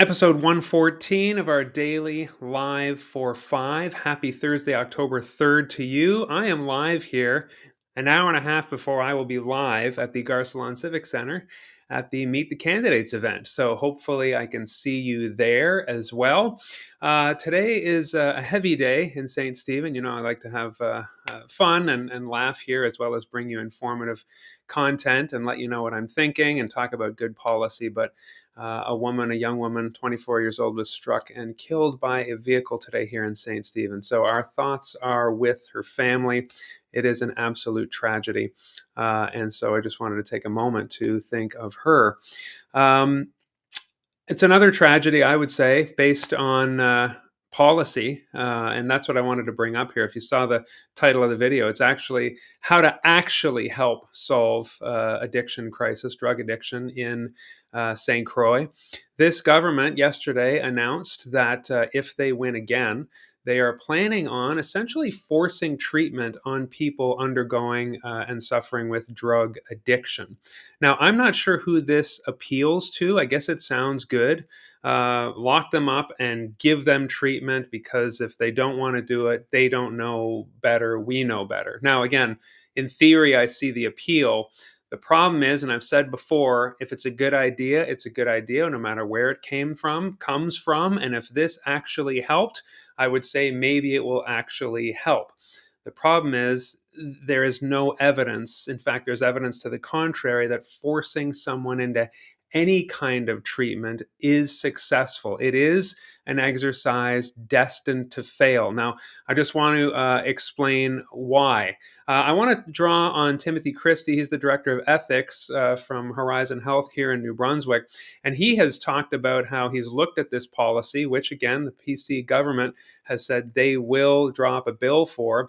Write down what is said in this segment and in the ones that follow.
Episode 114 of our daily live for 5. Happy Thursday, October 3rd to you. I am live here an hour and a half before I will be live at the Garcelon Civic Center at the Meet the Candidates event. So hopefully I can see you there as well. Today is a heavy day in St. Stephen. You know, I like to have fun and laugh here, as well as bring you informative content and let you know what I'm thinking and talk about good policy. But a young woman, 24 years old, was struck and killed by a vehicle today here in St. Stephen. So our thoughts are with her family. It is an absolute tragedy. And so I just wanted to take a moment to think of her. Um, it's another tragedy, I would say, based on policy. And that's what I wanted to bring up here. If you saw the title of the video, it's actually how to actually help solve addiction crisis, drug addiction in Saint Croix. This government yesterday announced that if they win again, they are planning on essentially forcing treatment on people undergoing and suffering with drug addiction. Now, I'm not sure who this appeals to. I guess it sounds good. Lock them up and give them treatment, because if they don't want to do it, they don't know better. We know better. Now, again, in theory, I see the appeal. The problem is, and I've said before, if it's a good idea, it's a good idea, no matter where it comes from. And if this actually helped, I would say maybe it will actually help. The problem is there is no evidence. In fact, there's evidence to the contrary that forcing someone into any kind of treatment is successful. It is an exercise destined to fail. Now, I just want to explain why. I want to draw on Timothy Christie. He's the director of ethics from Horizon Health here in New Brunswick. And he has talked about how he's looked at this policy, which, again, the PC government has said they will drop a bill for.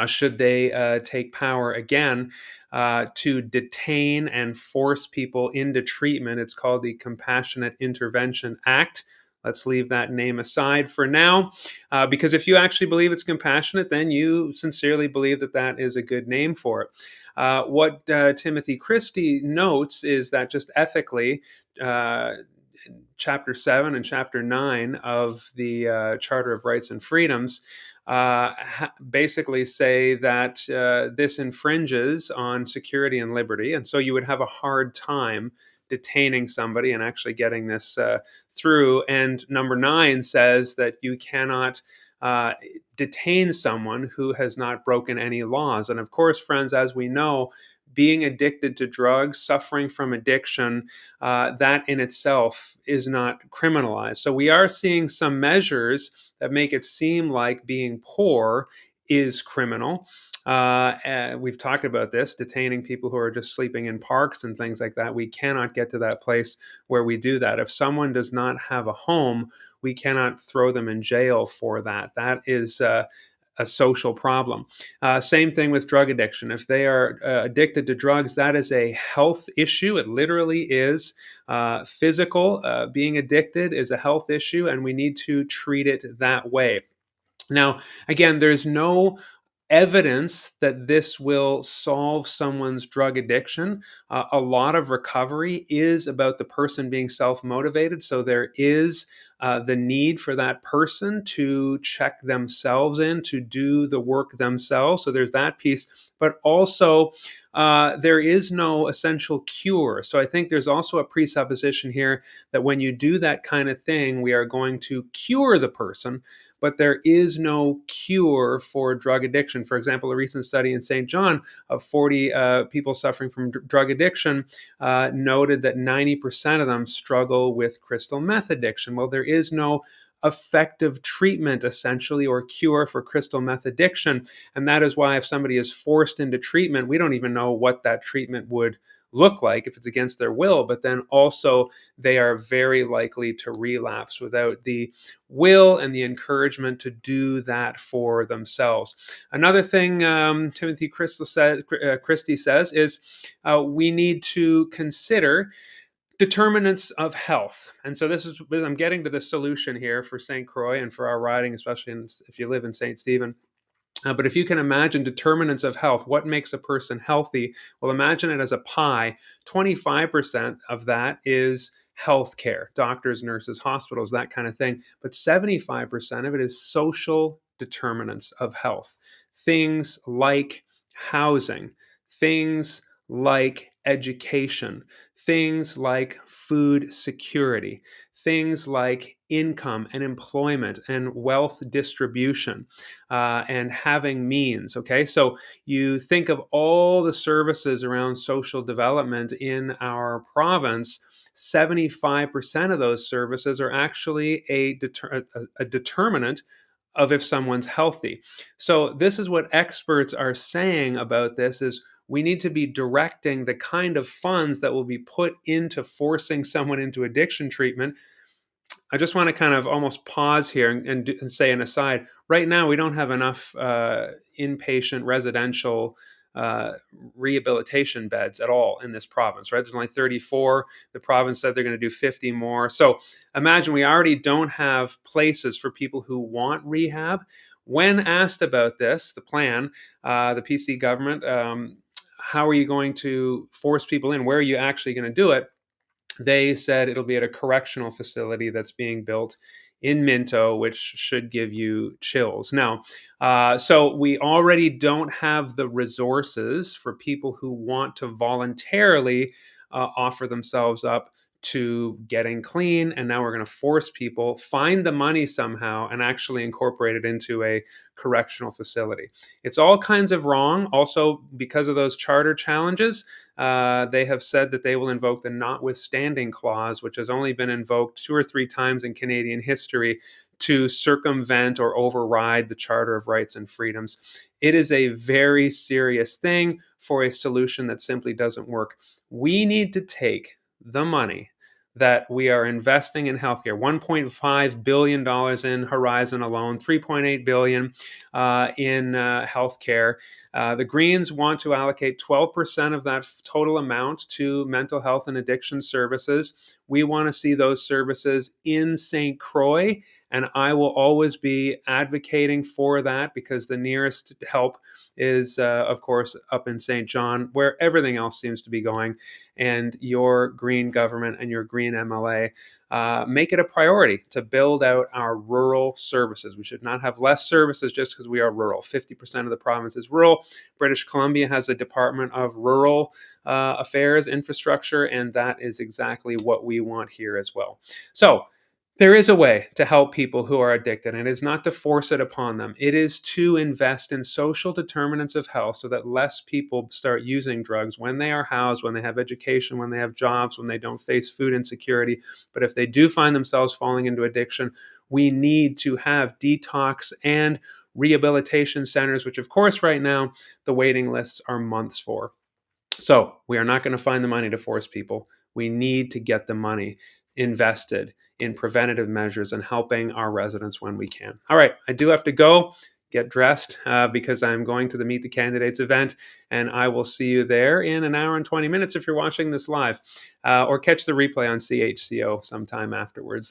Should they take power again, to detain and force people into treatment. It's called the Compassionate Intervention Act. Let's leave that name aside for now, because if you actually believe it's compassionate, then you sincerely believe that that is a good name for it. What Timothy Christie notes is that just ethically, Chapter 7 and Chapter 9 of the Charter of Rights and Freedoms basically say that this infringes on security and liberty. And so you would have a hard time detaining somebody and actually getting this through. And number 9 says that you cannot detain someone who has not broken any laws. And of course, friends, as we know, being addicted to drugs, suffering from addiction, that in itself is not criminalized. So we are seeing some measures that make it seem like being poor is criminal. We've talked about this, detaining people who are just sleeping in parks and things like that. We cannot get to that place where we do that. If someone does not have a home, we cannot throw them in jail for that. That is a social problem. Same thing with drug addiction. If they are addicted to drugs, that is a health issue. It literally is physical. Being addicted is a health issue, and we need to treat it that way. Now, again, there's no evidence that this will solve someone's drug addiction. A lot of recovery is about the person being self-motivated. So there is the need for that person to check themselves in, to do the work themselves. So there's that piece. But also, there is no essential cure. So I think there's also a presupposition here that when you do that kind of thing, we are going to cure the person. But there is no cure for drug addiction. For example, a recent study in St. John of 40 people suffering from drug addiction noted that 90% of them struggle with crystal meth addiction. Well, there is no effective treatment, essentially, or cure for crystal meth addiction. And that is why if somebody is forced into treatment, we don't even know what that treatment would look like if it's against their will. But then also they are very likely to relapse without the will and the encouragement to do that for themselves. Another thing Timothy Christie says is we need to consider determinants of health. And so I'm getting to the solution here for St. Croix and for our riding, especially if you live in St. Stephen. But if you can imagine determinants of health, what makes a person healthy? Well, imagine it as a pie. 25% of that is healthcare, doctors, nurses, hospitals, that kind of thing. But 75% of it is social determinants of health. Things like housing, things like education, things like food security, things like income and employment and wealth distribution, and having means. Okay, so you think of all the services around social development in our province. 75% of those services are actually a determinant of if someone's healthy. So this is what experts are saying about this: is we need to be directing the kind of funds that will be put into forcing someone into addiction treatment. I just want to kind of almost pause here and say an aside. Right now, we don't have enough inpatient residential uh, rehabilitation beds at all in this province, right? There's only 34. The province said they're going to do 50 more. So imagine we already don't have places for people who want rehab. When asked about this, the plan, the PC government, how are you going to force people in? Where are you actually going to do it? They said it'll be at a correctional facility that's being built in Minto, which should give you chills. Now, so we already don't have the resources for people who want to voluntarily offer themselves up to getting clean. And now we're going to force people, find the money somehow, and actually incorporate it into a correctional facility. It's all kinds of wrong. Also, because of those charter challenges, they have said that they will invoke the notwithstanding clause, which has only been invoked 2 or 3 times in Canadian history to circumvent or override the Charter of Rights and Freedoms. It is a very serious thing for a solution that simply doesn't work. We need to take the money that we are investing in healthcare, $1.5 billion in Horizon alone, $3.8 billion in healthcare. The Greens want to allocate 12% of that total amount to mental health and addiction services. We want to see those services in Saint Croix, and I will always be advocating for that because the nearest help is, of course, up in St. John, where everything else seems to be going. And your Green government and your Green MLA make it a priority to build out our rural services. We should not have less services just because we are rural. 50% of the province is rural. British Columbia has a Department of Rural Affairs, Infrastructure, and that is exactly what we want here as well. So, there is a way to help people who are addicted, and it is not to force it upon them. It is to invest in social determinants of health so that less people start using drugs when they are housed, when they have education, when they have jobs, when they don't face food insecurity. But if they do find themselves falling into addiction, we need to have detox and rehabilitation centers, which, of course, right now, the waiting lists are months for. So we are not going to find the money to force people. We need to get the money invested in preventative measures and helping our residents when we can. All right, I do have to go get dressed because I'm going to the Meet the Candidates event, and I will see you there in an hour and 20 minutes if you're watching this live, or catch the replay on CHCO sometime afterwards.